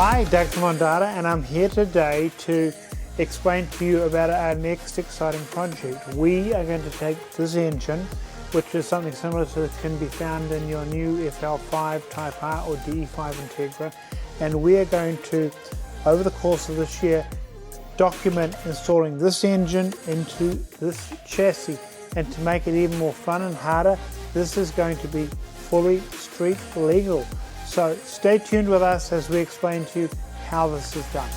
Hi, Dr. Hondata, and I'm here today to explain to you about our next exciting project. We are going to take this engine, which is something similar to that can be found in your new FL5 Type R or DE5 Integra, and we are going to, over the course of this year, document installing this engine into this chassis. And to make it even more fun and harder, this is going to be fully street legal. So stay tuned with us as we explain to you how this is done.